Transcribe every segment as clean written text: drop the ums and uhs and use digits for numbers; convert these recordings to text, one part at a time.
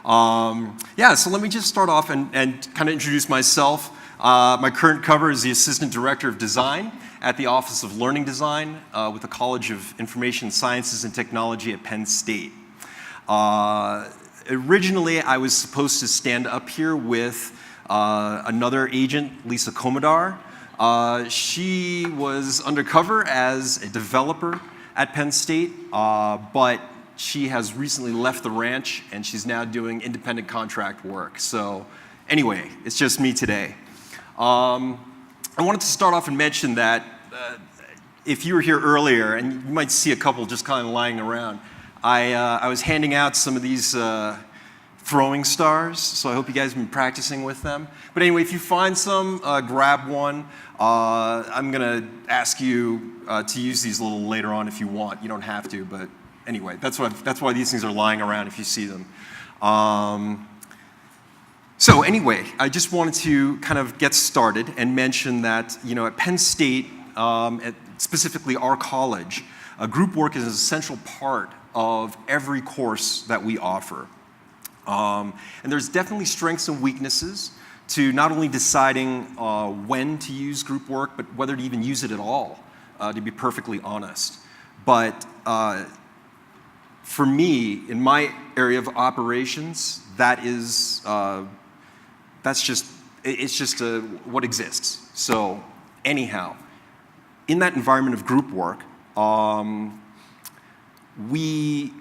Yeah, so let me just start off and kind of introduce myself. My current cover is the Assistant Director of Design at the Office of Learning Design with the College of Information Sciences and Technology at Penn State. Originally, I was supposed to stand up here with another agent, Lisa Komodar. She was undercover as a developer at Penn State, but she has recently left the ranch and she's now doing independent contract work. So anyway, it's just me today. I wanted to start off and mention that if you were here earlier, and you might see a couple just kind of lying around, I was handing out some of these throwing stars, so I hope you guys have been practicing with them. But anyway, if you find some, grab one. I'm going to ask you to use these a little later on if you want. You don't have to, but anyway, that's why these things are lying around if you see them. So anyway, I just wanted to kind of get started and mention that, at Penn State, specifically our college, group work is an essential part of every course that we offer. And there's definitely strengths and weaknesses to not only deciding when to use group work, but whether to even use it at all, to be perfectly honest. But for me, in my area of operations, it's just what exists. So anyhow, in that environment of group work, we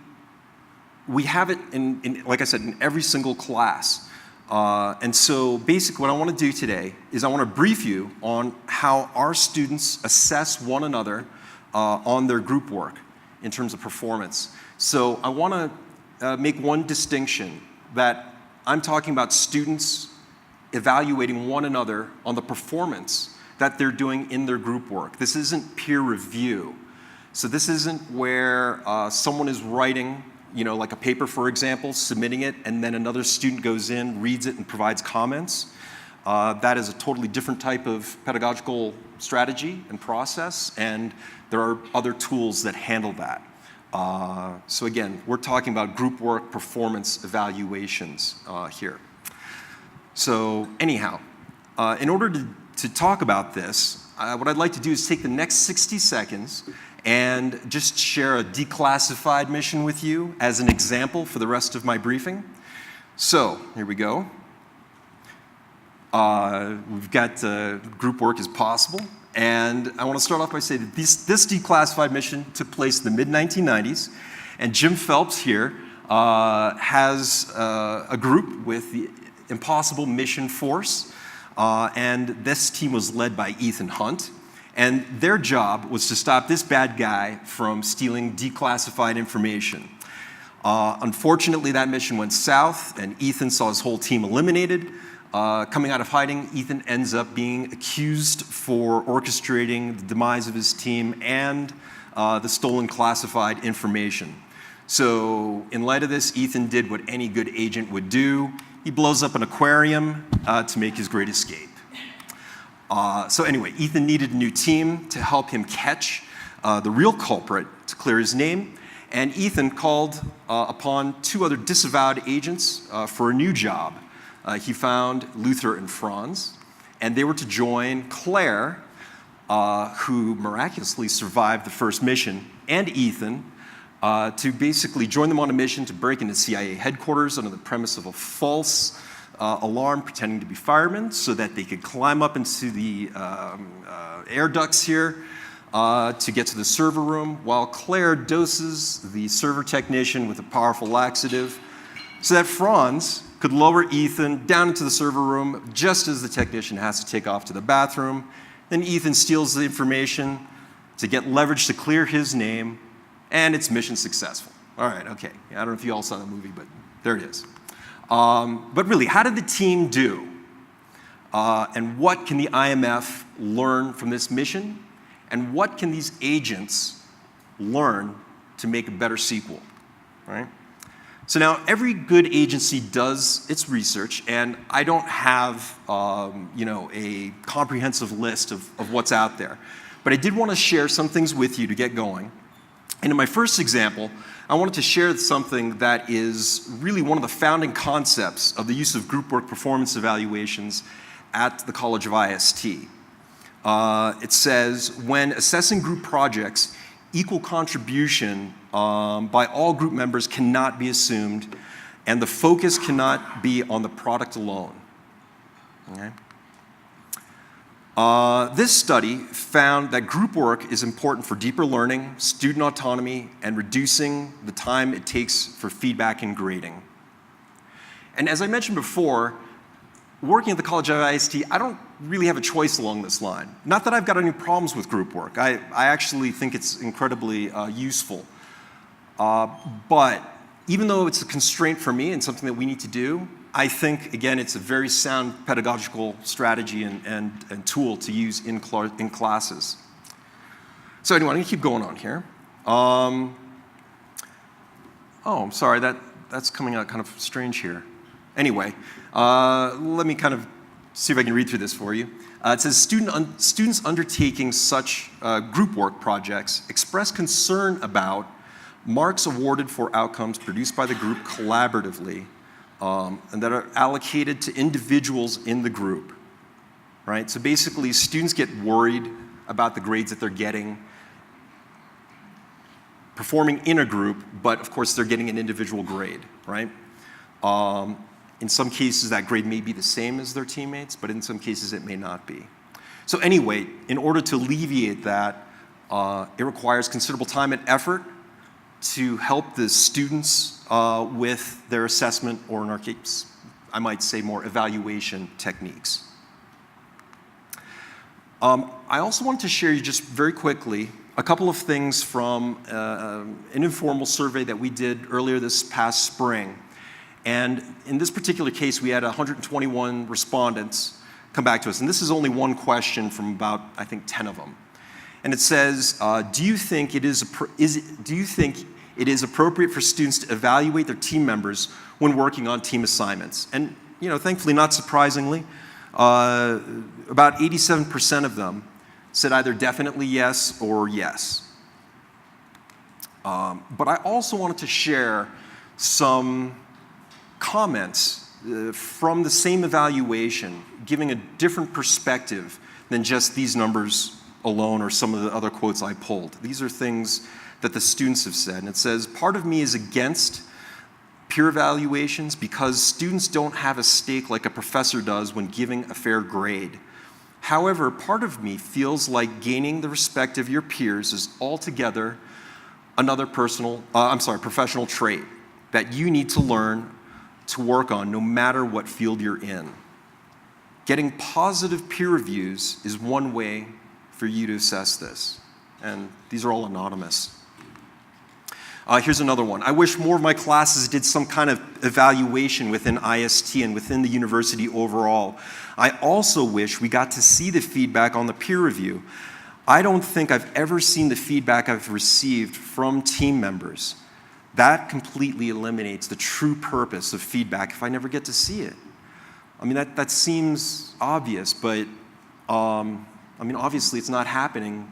have it in, like I said, in every single class. And so basically what I want to do today is I want to brief you on how our students assess one another on their group work in terms of performance. So I want to make one distinction, that I'm talking about students evaluating one another on the performance that they're doing in their group work. This isn't peer review. So this isn't where someone is writing, like a paper, for example, submitting it, and then another student goes in, reads it, and provides comments. That is a totally different type of pedagogical strategy and process, and there are other tools that handle that. So again, we're talking about group work performance evaluations here. So anyhow, in order to talk about this, what I'd like to do is take the next 60 seconds and just share a declassified mission with you as an example for the rest of my briefing. So here we go. We've got group work is possible. And I want to start off by saying that this declassified mission took place in the mid-1990s. And Jim Phelps here has a group with the Impossible Mission Force. And this team was led by Ethan Hunt. And their job was to stop this bad guy from stealing declassified information. Unfortunately, that mission went south, and Ethan saw his whole team eliminated. Coming out of hiding, Ethan ends up being accused for orchestrating the demise of his team and the stolen classified information. So in light of this, Ethan did what any good agent would do. He blows up an aquarium to make his great escape. So anyway, Ethan needed a new team to help him catch the real culprit to clear his name. And Ethan called upon two other disavowed agents for a new job. He found Luther and Franz, and they were to join Claire, who miraculously survived the first mission, and Ethan, to basically join them on a mission to break into CIA headquarters under the premise of a false alarm pretending to be firemen so that they could climb up into the air ducts here to get to the server room, while Claire doses the server technician with a powerful laxative so that Franz could lower Ethan down into the server room just as the technician has to take off to the bathroom. Then Ethan steals the information to get leverage to clear his name, and it's mission successful. All right, okay. I don't know if you all saw the movie, but there it is. But really, how did the team do? And what can the IMF learn from this mission? And what can these agents learn to make a better sequel, right? So now, every good agency does its research, and I don't have, a comprehensive list of what's out there. But I did want to share some things with you to get going. And in my first example, I wanted to share something that is really one of the founding concepts of the use of group work performance evaluations at the College of IST. It says, when assessing group projects, equal contribution by all group members cannot be assumed, and the focus cannot be on the product alone. Okay? This study found that group work is important for deeper learning, student autonomy, and reducing the time it takes for feedback and grading. And as I mentioned before, working at the College of IST, I don't really have a choice along this line. Not that I've got any problems with group work. I actually think it's incredibly useful. But even though it's a constraint for me and something that we need to do, I think, again, it's a very sound pedagogical strategy and tool to use in classes. So anyway, I'm going to keep going on here. Oh, I'm sorry, that's coming out kind of strange here. Anyway, let me kind of see if I can read through this for you. It says, students undertaking such group work projects express concern about marks awarded for outcomes produced by the group collaboratively, and that are allocated to individuals in the group, right? So basically, students get worried about the grades that they're getting, performing in a group, but of course they're getting an individual grade, right? In some cases, that grade may be the same as their teammates, but in some cases it may not be. So anyway, in order to alleviate that, it requires considerable time and effort to help the students with their assessment, or in our case, I might say more evaluation techniques. I also wanted to share you just very quickly a couple of things from an informal survey that we did earlier this past spring. And in this particular case, we had 121 respondents come back to us. And this is only one question from about, I think, 10 of them. And it says, do you think it is appropriate for students to evaluate their team members when working on team assignments? And thankfully, not surprisingly, about 87% of them said either definitely yes or yes. But I also wanted to share some comments from the same evaluation, giving a different perspective than just these numbers alone or some of the other quotes I pulled. These are things that the students have said. And it says, part of me is against peer evaluations because students don't have a stake like a professor does when giving a fair grade. However, part of me feels like gaining the respect of your peers is altogether another professional trait that you need to learn to work on no matter what field you're in. Getting positive peer reviews is one way for you to assess this. And these are all anonymous. Here's another one. I wish more of my classes did some kind of evaluation within IST and within the university overall. I also wish we got to see the feedback on the peer review. I don't think I've ever seen the feedback I've received from team members. That completely eliminates the true purpose of feedback if I never get to see it. I mean, that seems obvious, but obviously it's not happening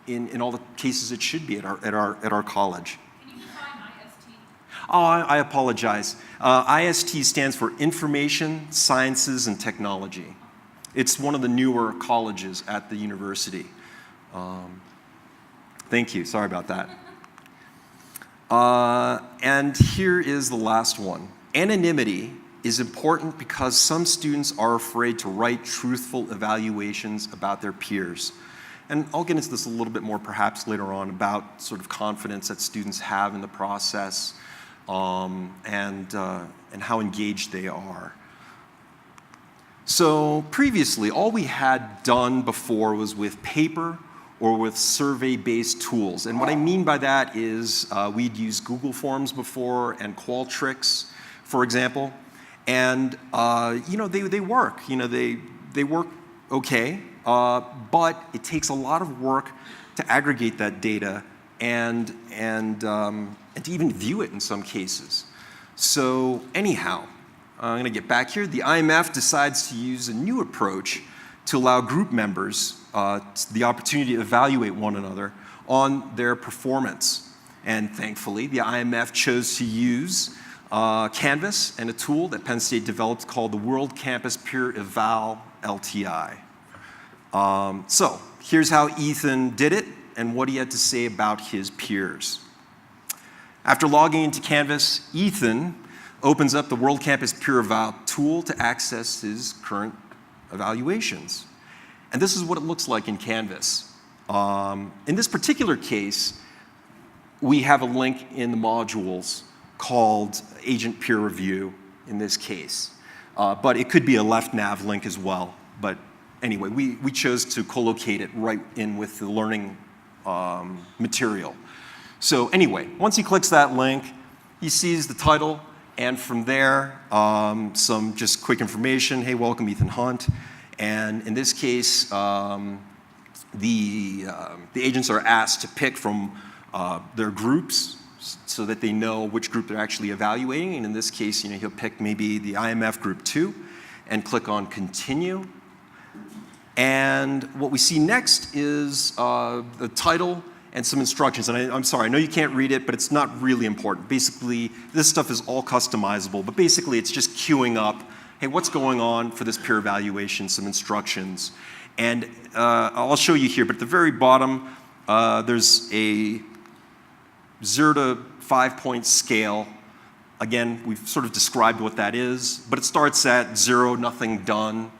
in all the cases it should be at our college. Can you define IST? Oh, I apologize. IST stands for Information, Sciences, and Technology. It's one of the newer colleges at the university. Thank you. Sorry about that. And here is the last one. Anonymity is important because some students are afraid to write truthful evaluations about their peers. And I'll get into this a little bit more perhaps later on about sort of confidence that students have in the process and how engaged they are. So previously, all we had done before was with paper or with survey-based tools. And what I mean by that is we'd used Google Forms before and Qualtrics, for example. And they work. They work okay, but it takes a lot of work to aggregate that data and to even view it in some cases. So anyhow, I'm going to get back here. The IMF decides to use a new approach to allow group members the opportunity to evaluate one another on their performance. And thankfully, the IMF chose to use Canvas and a tool that Penn State developed called the World Campus Peer Eval LTI. So here's how Ethan did it and what he had to say about his peers. After logging into Canvas, Ethan opens up the World Campus Peer Eval tool to access his current evaluations. And this is what it looks like in Canvas. In this particular case, we have a link in the modules called Agent Peer Review in this case. But it could be a left nav link as well. But anyway, we chose to co-locate it right in with the learning material. So anyway, once he clicks that link, he sees the title, and from there, some just quick information. Hey, welcome, Ethan Hunt. And in this case, the agents are asked to pick from their groups so that they know which group they're actually evaluating. And in this case, he'll pick maybe the IMF Group 2 and click on Continue. And what we see next is the title and some instructions. And I'm sorry, I know you can't read it, but it's not really important. Basically, this stuff is all customizable, but basically it's just queuing up, hey, what's going on for this peer evaluation, some instructions. And I'll show you here, but at the very bottom, there's a 0 to 5 point scale. Again, we've sort of described what that is, but it starts at 0, nothing done,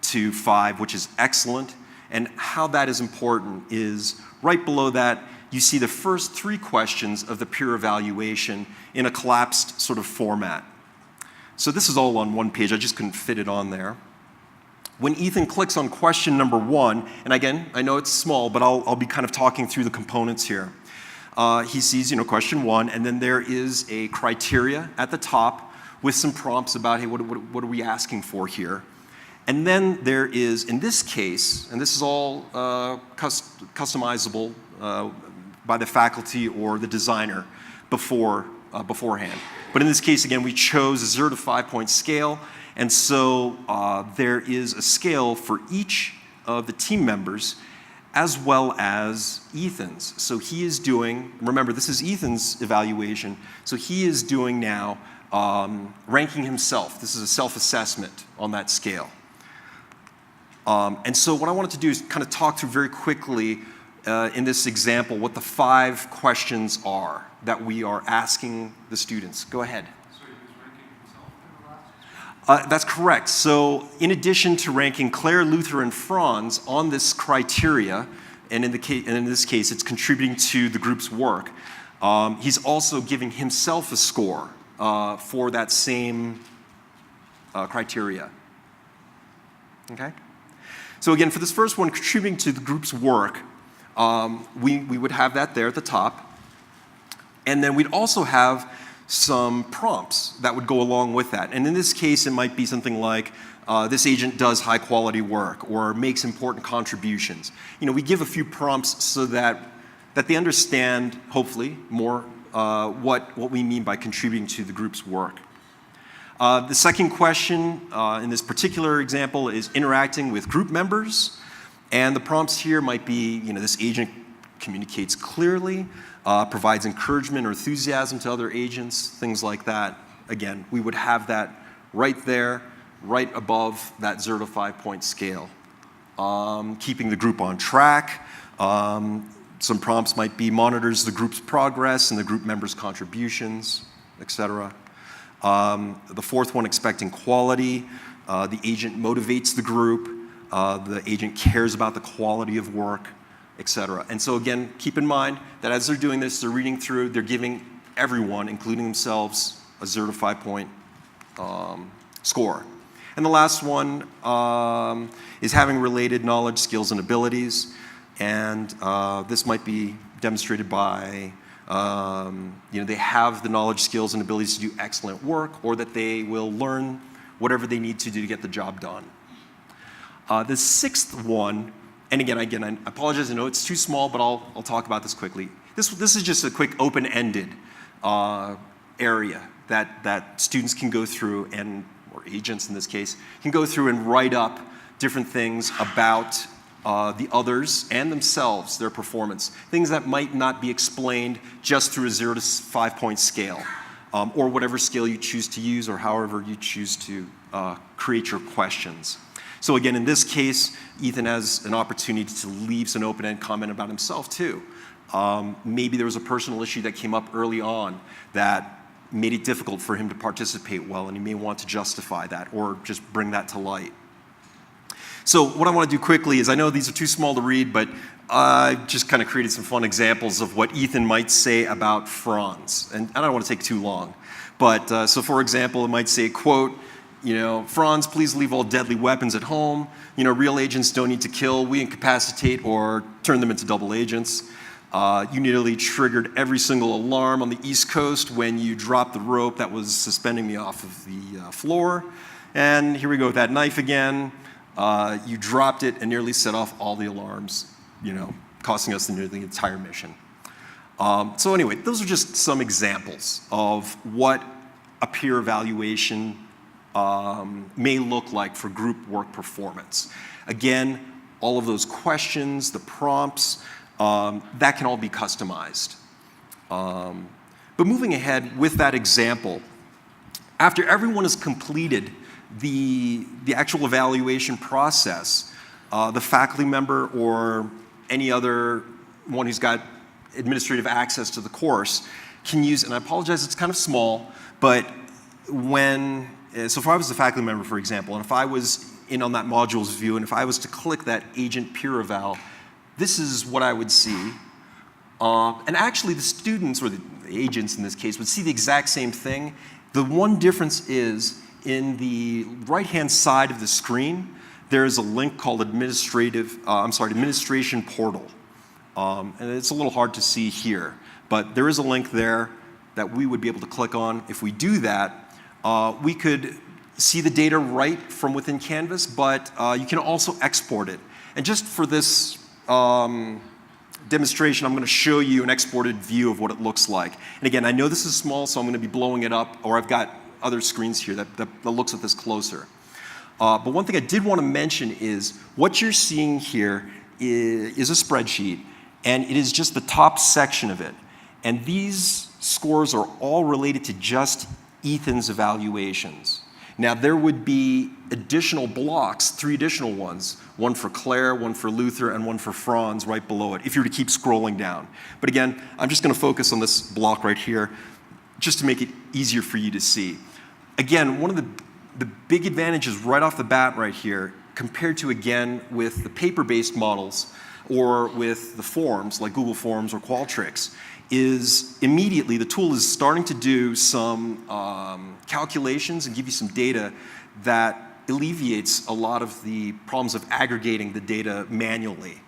to 5, which is excellent. And how that is important is right below that, you see the first 3 questions of the peer evaluation in a collapsed sort of format. So this is all on one page. I just couldn't fit it on there. When Ethan clicks on question number 1, and again, I know it's small, but I'll be kind of talking through the components here. He sees, question 1, and then there is a criteria at the top with some prompts about, hey, what are we asking for here? And then there is, in this case, and this is all customizable by the faculty or the designer beforehand. But in this case, again, we chose a 0 to 5 point scale, and so there is a scale for each of the team members as well as Ethan's. So he is doing, remember, this is Ethan's evaluation, so he is doing now ranking himself. This is a self-assessment on that scale. And so what I wanted to do is kind of talk through very quickly in this example what the 5 questions are that we are asking the students. Go ahead. So he was ranking himself in the last? That's correct. So in addition to ranking Claire, Luther, and Franz on this criteria, and in this case it's contributing to the group's work, he's also giving himself a score for that same criteria. Okay? So again, for this first one, contributing to the group's work, we would have that there at the top. And then we'd also have some prompts that would go along with that. And in this case, it might be something like, this agent does high quality work or makes important contributions. We give a few prompts so that they understand, hopefully, more what we mean by contributing to the group's work. The second question in this particular example is interacting with group members. And the prompts here might be, this agent communicates clearly, provides encouragement or enthusiasm to other agents, things like that. Again, we would have that right there, right above that 0 to 5 point scale. Keeping the group on track. Some prompts might be monitors the group's progress and the group members' contributions, etc. The fourth one, expecting quality. The agent motivates the group. The agent cares about the quality of work, etc. And so again, keep in mind that as they're doing this, they're reading through, they're giving everyone, including themselves, a 0 to 5 point score. And the last one is having related knowledge, skills, and abilities. And this might be demonstrated by they have the knowledge, skills, and abilities to do excellent work, or that they will learn whatever they need to do to get the job done. The sixth one, and again, I apologize, I know it's too small, but I'll talk about this quickly. This is just a quick open-ended area that students can go through, or agents in this case, can go through and write up different things about the others and themselves, their performance. Things that might not be explained just through a 0 to 5 point scale, or whatever scale you choose to use, or however you choose to create your questions. So again, in this case, Ethan has an opportunity to leave an open-end comment about himself too. Maybe there was a personal issue that came up early on that made it difficult for him to participate well, and he may want to justify that or just bring that to light. So what I want to do quickly is, I know these are too small to read, but I just kind of created some fun examples of what Ethan might say about Franz. And I don't want to take too long. But so for example, it might say, quote, Franz, please leave all deadly weapons at home. Real agents don't need to kill. We incapacitate or turn them into double agents. You nearly triggered every single alarm on the East Coast when you dropped the rope that was suspending me off of the floor. And here we go with that knife again. You dropped it and nearly set off all the alarms, costing us nearly the entire mission. So anyway, those are just some examples of what a peer evaluation may look like for group work performance. Again, all of those questions, the prompts, that can all be customized. But moving ahead with that example, after everyone has completed the actual evaluation process, the faculty member or any other one who's got administrative access to the course can use, and I apologize, it's kind of small, but so if I was the faculty member, for example, and if I was in on that modules view, and if I was to click that agent peer eval, this is what I would see. And actually the students, or the agents in this case, would see the exact same thing. The one difference is, in the right-hand side of the screen, there is a link called Administration Portal. And it's a little hard to see here, but there is a link there that we would be able to click on. If we do that, we could see the data right from within Canvas, but you can also export it. And just for this demonstration, I'm going to show you an exported view of what it looks like. And again, I know this is small, so I'm going to be blowing it up, or I've got other screens here that looks at this closer. But one thing I did want to mention is what you're seeing here is a spreadsheet, and it is just the top section of it. And these scores are all related to just Ethan's evaluations. Now, there would be additional blocks, 3 additional ones, one for Claire, one for Luther, and one for Franz right below it, if you were to keep scrolling down. But again, I'm just going to focus on this block right here, just to make it easier for you to see. Again, one of the big advantages right off the bat right here, compared to, again, with the paper-based models or with the forms, like Google Forms or Qualtrics, is immediately the tool is starting to do some calculations and give you some data that alleviates a lot of the problems of aggregating the data manually.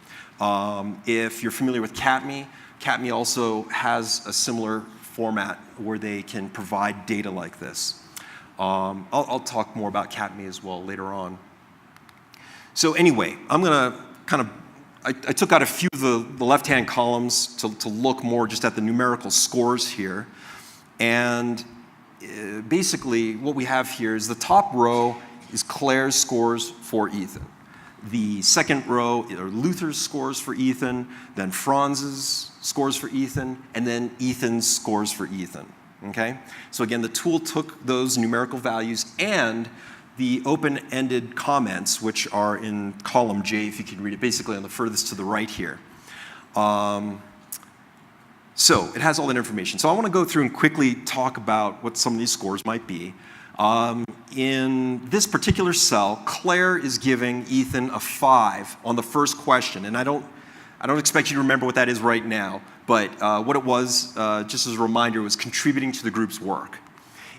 If you're familiar with CATME, CATME also has a similar format where they can provide data like this. I'll talk more about CATME as well later on. So anyway, I'm going to kind of, I took out a few of the left-hand columns to look more just at the numerical scores here. And basically what we have here is the top row is Claire's scores for Ethan. The second row are Luther's scores for Ethan, then Franz's scores for Ethan, and then Ethan's scores for Ethan. Okay? So again, the tool took those numerical values and the open-ended comments, which are in column J, if you can read it, basically on the furthest to the right here. So it has all that information. So I want to go through and quickly talk about what some of these scores might be. In this particular cell, Claire is giving Ethan a 5 on the first question, and I don't expect you to remember what that is right now, but what it was, just as a reminder, was contributing to the group's work.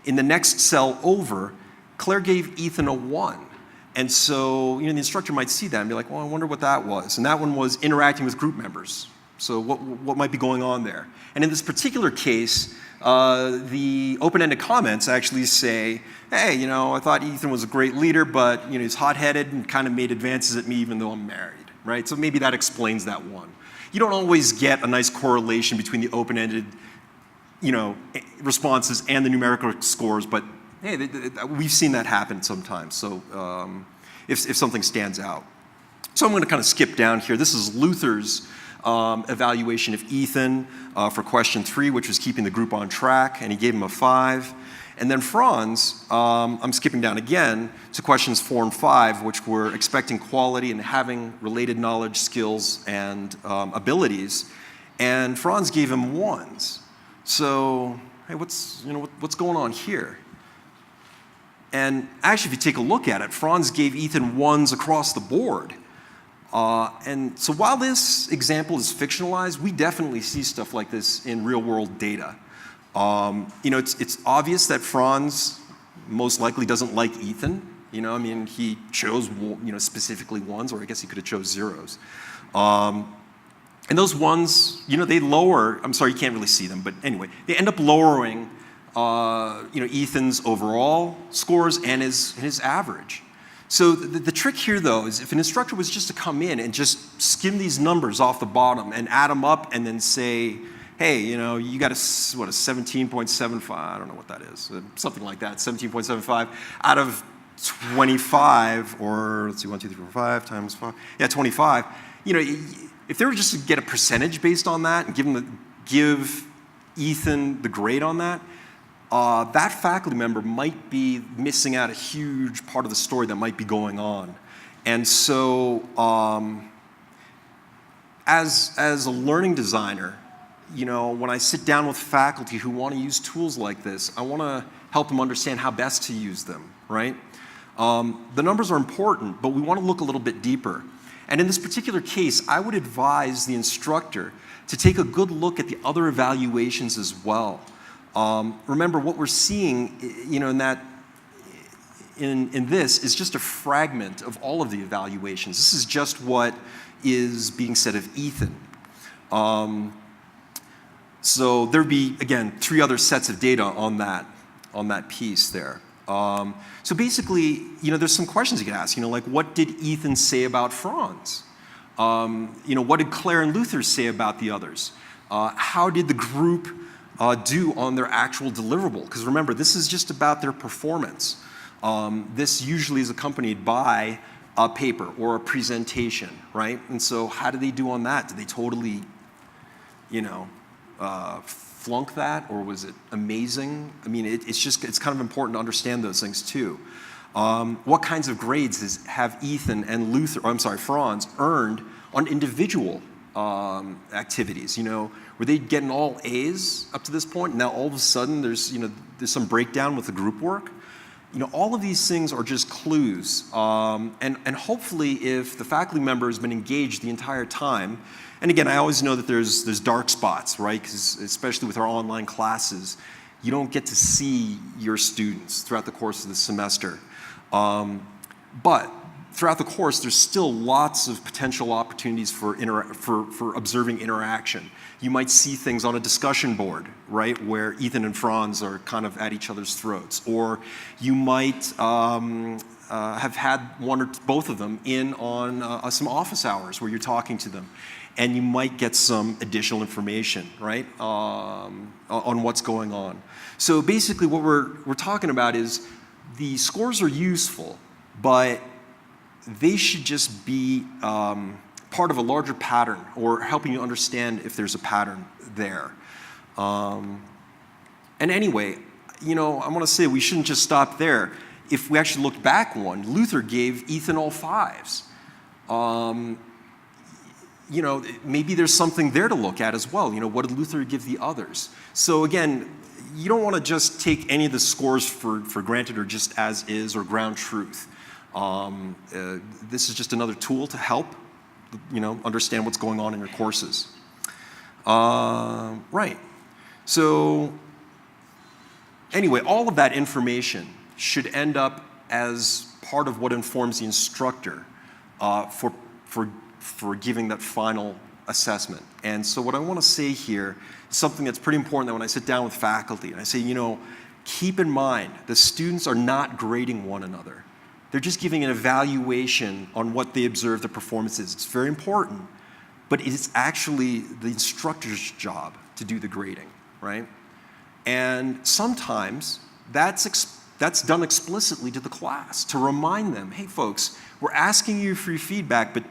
In the next cell over, Claire gave Ethan a 1. And so, the instructor might see that and be like, well, I wonder what that was. And that one was interacting with group members. So what might be going on there? And in this particular case, the open-ended comments actually say, hey, I thought Ethan was a great leader, but he's hot-headed and kind of made advances at me even though I'm married, right? So maybe that explains that one. You don't always get a nice correlation between the open-ended, responses and the numerical scores, but hey, we've seen that happen sometimes. So if something stands out. So I'm going to kind of skip down here. This is Luther's evaluation of Ethan for question 3, which was keeping the group on track, and he gave him a 5. And then Franz, I'm skipping down again to questions 4 and 5, which were expecting quality and having related knowledge, skills, and abilities. And Franz gave him 1s. So, hey, what's going on here? And actually, if you take a look at it, Franz gave Ethan 1s across the board. And so while this example is fictionalized, we definitely see stuff like this in real-world data. It's obvious that Franz most likely doesn't like Ethan. He chose specifically 1s, or I guess he could have chose 0s. And those 1s, they lower. I'm sorry, you can't really see them, but anyway, they end up lowering Ethan's overall scores and his average. So the trick here, though, is if an instructor was just to come in and just skim these numbers off the bottom and add them up and then say, hey, you got a 17.75, I don't know what that is, something like that, 17.75 out of 25, or let's see, 1, 2, 3, 4, 5 times 5, yeah, 25. If they were just to get a percentage based on that and give Ethan the grade on that, that faculty member might be missing out a huge part of the story that might be going on. And so as a learning designer, when I sit down with faculty who want to use tools like this, I want to help them understand how best to use them, right? The numbers are important, but we want to look a little bit deeper. And in this particular case, I would advise the instructor to take a good look at the other evaluations as well. Remember, what we're seeing, in this is just a fragment of all of the evaluations. This is just what is being said of Ethan. So there'd be, again, 3 other sets of data on that piece there. So basically, there's some questions you can ask. Like, what did Ethan say about Franz? What did Claire and Luther say about the others? How did the group do on their actual deliverable? Because remember, this is just about their performance. This usually is accompanied by a paper or a presentation, right? And so how did they do on that? Did they totally, flunk that, or was it amazing? It's kind of important to understand those things too. What kinds of grades have Ethan and Franz earned on individual activities? Were they getting all A's up to this point? Now all of a sudden there's some breakdown with the group work. All of these things are just clues. And hopefully if the faculty member has been engaged the entire time, and again, I always know that there's dark spots, right? Because especially with our online classes, you don't get to see your students throughout the course of the semester. But throughout the course, there's still lots of potential opportunities for observing interaction. You might see things on a discussion board, right, where Ethan and Franz are kind of at each other's throats. Or you might have had one or both of them in on some office hours where you're talking to them. And you might get some additional information, right, on what's going on. So basically what we're talking about is the scores are useful, but they should just be part of a larger pattern, or helping you understand if there's a pattern there. And anyway, I want to say we shouldn't just stop there. If we actually looked back one, Luther gave Ethan all 5s. Maybe there's something there to look at as well. What did Luther give the others? So again, you don't want to just take any of the scores for granted or just as is or ground truth. This is just another tool to help, understand what's going on in your courses. Right. So anyway, all of that information should end up as part of what informs the instructor for giving that final assessment. And so what I want to say here is something that's pretty important, that when I sit down with faculty and I say, keep in mind the students are not grading one another. They're just giving an evaluation on what they observe the performance is. It's very important, but it's actually the instructor's job to do the grading, right? And sometimes that's done explicitly to the class to remind them, hey folks, we're asking you for your feedback, but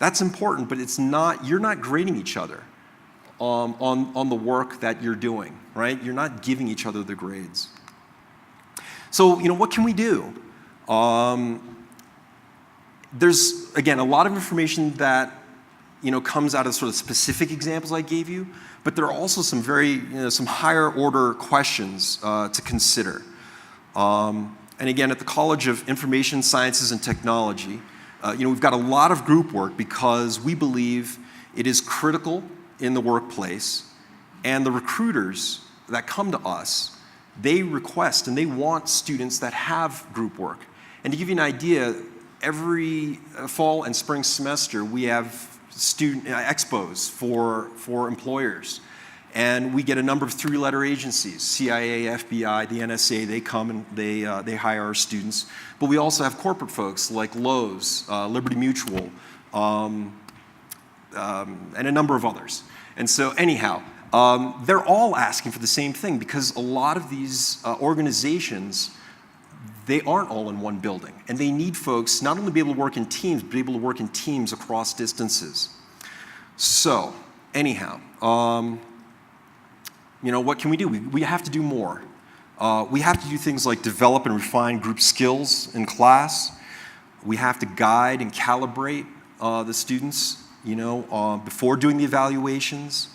That's important, but it's not, you're not grading each other on the work that you're doing, right? You're not giving each other the grades. So, what can we do? There's, again, a lot of information that, comes out of sort of specific examples I gave you, but there are also some some higher order questions to consider. And again, at the College of Information Sciences and Technology, we've got a lot of group work because we believe it is critical in the workplace, and the recruiters that come to us, they request and they want students that have group work. And to give you an idea, every fall and spring semester, we have student expos for employers. And we get a number of three-letter agencies, CIA, FBI, the NSA, they come and they hire our students. But we also have corporate folks like Lowe's, Liberty Mutual, and a number of others. And so anyhow, they're all asking for the same thing because a lot of these organizations, they aren't all in one building. And they need folks not only to be able to work in teams, but be able to work in teams across distances. So anyhow, what can we do? We have to do more. We have to do things like develop and refine group skills in class. We have to guide and calibrate the students, before doing the evaluations.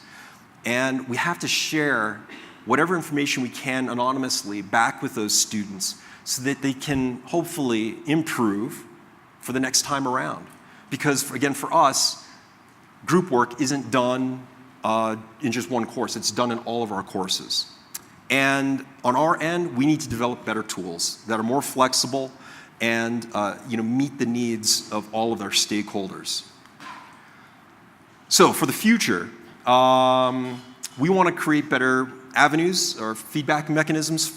And we have to share whatever information we can anonymously back with those students so that they can hopefully improve for the next time around. Because, again, for us, group work isn't done in just one course. It's done in all of our courses. And on our end, we need to develop better tools that are more flexible and meet the needs of all of our stakeholders. So for the future, we want to create better avenues or feedback mechanisms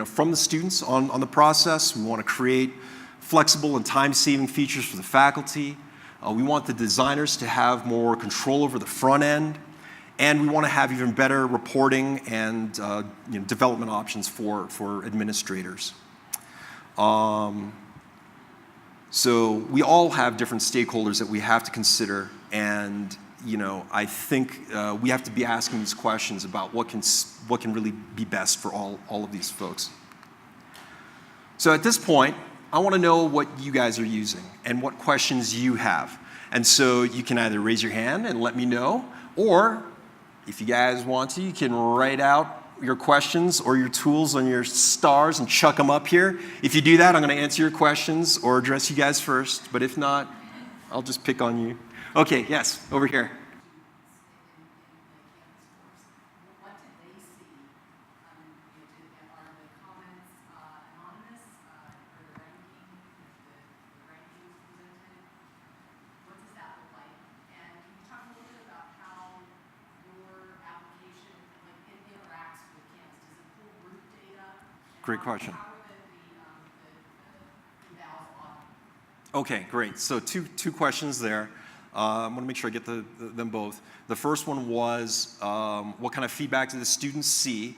from the students on the process. We want to create flexible and time-saving features for the faculty. We want the designers to have more control over the front end. And we want to have even better reporting and development options for administrators. So we all have different stakeholders that we have to consider, and I think we have to be asking these questions about what can really be best for all of these folks. So at this point, I want to know what you guys are using and what questions you have. And so you can either raise your hand and let me know, or if you guys want to, you can write out your questions or your tools on your stars and chuck them up here. If you do that, I'm going to answer your questions or address you guys first. But if not, I'll just pick on you. Okay, yes, over here. What did they see? Are the comments anonymous? Or the ranking presented? What does that look like? And can you talk a little bit about how your application interacts with Canvas? Does it pull group data? Great question. How are the evals on? Okay, great. So two questions there. I want to make sure I get them both. The first one was, what kind of feedback do the students see,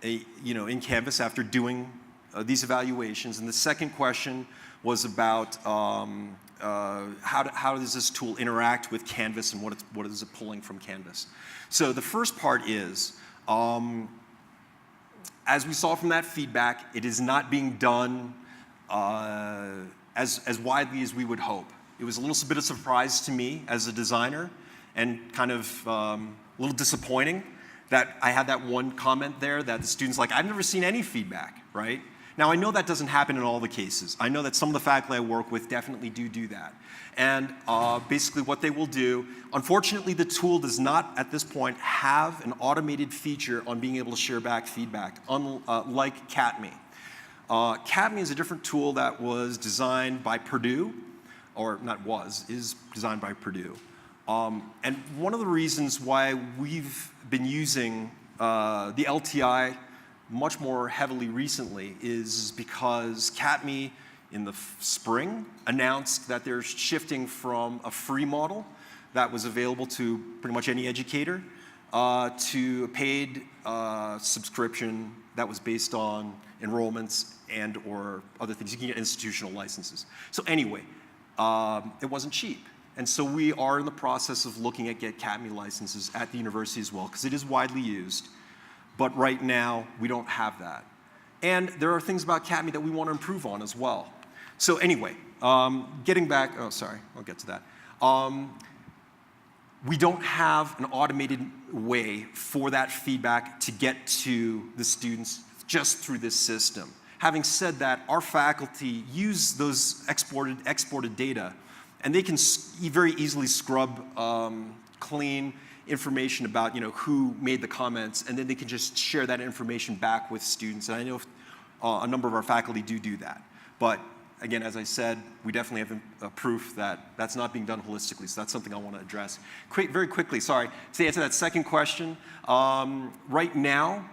in Canvas after doing these evaluations? And the second question was about how does this tool interact with Canvas and what is it pulling from Canvas? So the first part is, as we saw from that feedback, it is not being done as widely as we would hope. It was a little bit of surprise to me as a designer and kind of a little disappointing that I had that one comment there that the student's like, I've never seen any feedback, right? Now, I know that doesn't happen in all the cases. I know that some of the faculty I work with definitely do that. And basically what they will do, unfortunately, the tool does not, at this point, have an automated feature on being able to share back feedback, unlike CATME. CATME is a different tool that was designed by Purdue, or not was, is designed by Purdue. And one of the reasons why we've been using the LTI much more heavily recently is because CATME in the spring announced that they're shifting from a free model that was available to pretty much any educator to a paid subscription that was based on enrollments and/or other things. You can get institutional licenses. So anyway, it wasn't cheap. And so we are in the process of looking at get CATME licenses at the university as well, because it is widely used. But right now, we don't have that. And there are things about CATME that we want to improve on as well. So anyway, getting back, oh, sorry, I'll get to that. We don't have an automated way for that feedback to get to the students just through this system. Having said that, our faculty use those exported data, and they can very easily scrub clean information about who made the comments, and then they can just share that information back with students. And I know a number of our faculty do that. But again, as I said, we definitely have proof that that's not being done holistically, so that's something I want to address. Very quickly, sorry, to answer that second question, right now,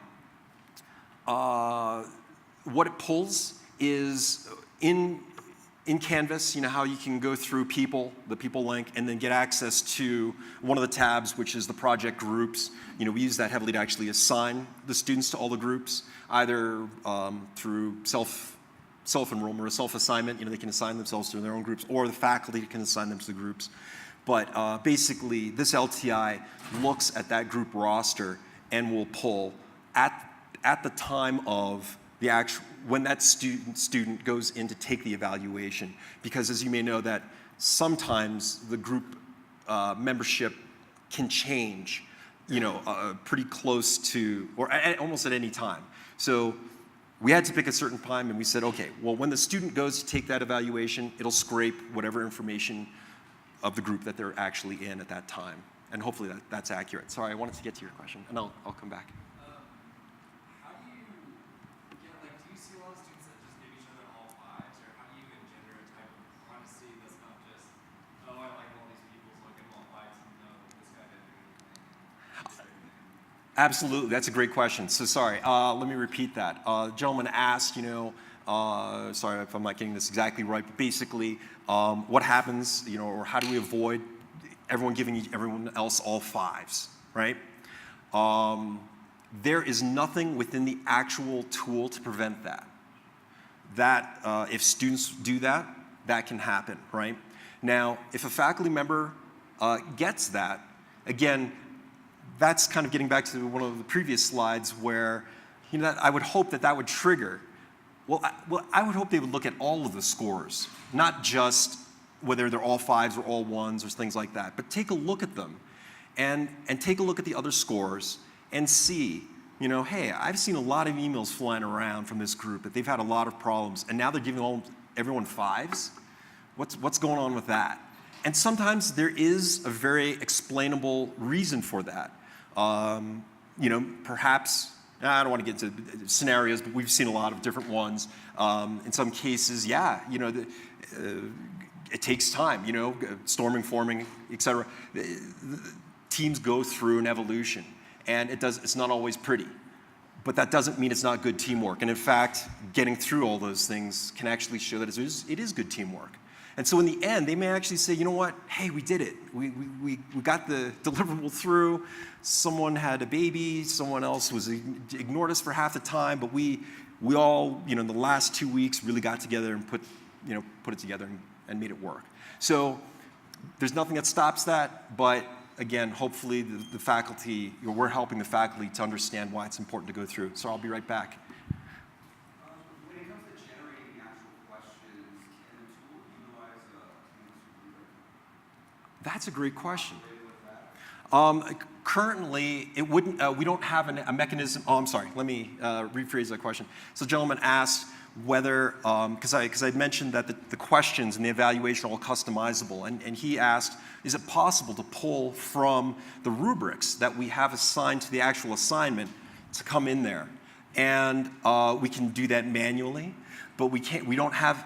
what it pulls is in Canvas, how you can go through the people link, and then get access to one of the tabs, which is the project groups. We use that heavily to actually assign the students to all the groups, either through self-enrollment or self-assignment. They can assign themselves to their own groups, or the faculty can assign them to the groups. But basically, this LTI looks at that group roster and will pull at the time of the actual, when that student goes in to take the evaluation. Because as you may know, that sometimes the group membership can change, pretty close to, or almost at any time. So we had to pick a certain time, and we said, okay, well, when the student goes to take that evaluation, it'll scrape whatever information of the group that they're actually in at that time. And hopefully that's accurate. Sorry, I wanted to get to your question, and I'll come back. How do you get, do you see a lot of students that just give each other all fives, or how do you engender a type of honesty that's not just, oh, I like all these people, so I give them all fives, and no, this guy didn't do anything. Absolutely, that's a great question. So sorry, let me repeat that. Gentleman asked, sorry if I'm not getting this exactly right, but basically, what happens, or how do we avoid everyone giving everyone else all fives, right? There is nothing within the actual tool to prevent that. If students do that, that can happen, right? Now, if a faculty member gets that, again, that's kind of getting back to one of the previous slides where, I would hope that would trigger. Well, I would hope they would look at all of the scores, not just whether they're all fives or all ones or things like that, but take a look at them and take a look at the other scores and see, hey, I've seen a lot of emails flying around from this group that they've had a lot of problems, and now they're giving everyone fives? What's going on with that? And sometimes there is a very explainable reason for that. Perhaps, I don't want to get into scenarios, but we've seen a lot of different ones. In some cases, yeah, it takes time, storming, forming, et cetera. Teams go through an evolution, and it's not always pretty. But that doesn't mean it's not good teamwork. And in fact, getting through all those things can actually show that it is good teamwork. And so in the end, they may actually say, you know what, hey, we did it. We got the deliverable through. Someone had a baby, someone else ignored us for half the time, but we all, in the last 2 weeks, really got together and put it together and made it work. So there's nothing that stops that, but again, hopefully the faculty, we're helping the faculty to understand why it's important to go through. So I'll be right back. When it comes to generating the actual questions, can the tool utilize a rubric? That's a great question. Currently, it wouldn't. We don't have a mechanism. Oh, I'm sorry. Let me rephrase that question. So, the gentleman asked whether, because I'd mentioned that the questions and the evaluation are all customizable, and he asked, is it possible to pull from the rubrics that we have assigned to the actual assignment to come in there? And we can do that manually, but we can't. We don't have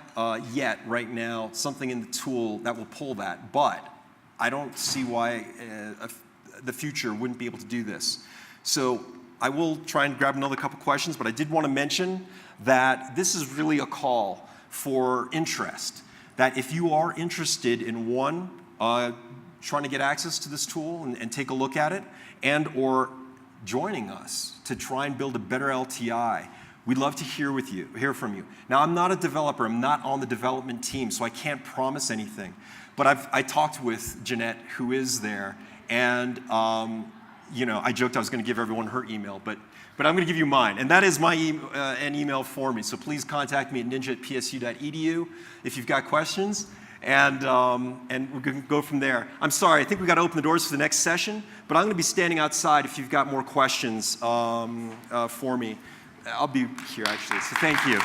yet right now something in the tool that will pull that. But I don't see why the future wouldn't be able to do this. So I will try and grab another couple questions, but I did want to mention that this is really a call for interest. That if you are interested in trying to get access to this tool and take a look at it, and or joining us to try and build a better LTI, we'd love to hear from you. Now, I'm not a developer. I'm not on the development team, so I can't promise anything. But I talked with Jeanette, who is there, and I joked I was going to give everyone her email, but I'm going to give you mine. And that is an email for me. So please contact me at ninja@psu.edu if you've got questions. And we're going to go from there. I'm sorry, I think we've got to open the doors for the next session, but I'm going to be standing outside if you've got more questions for me. I'll be here, actually, so thank you.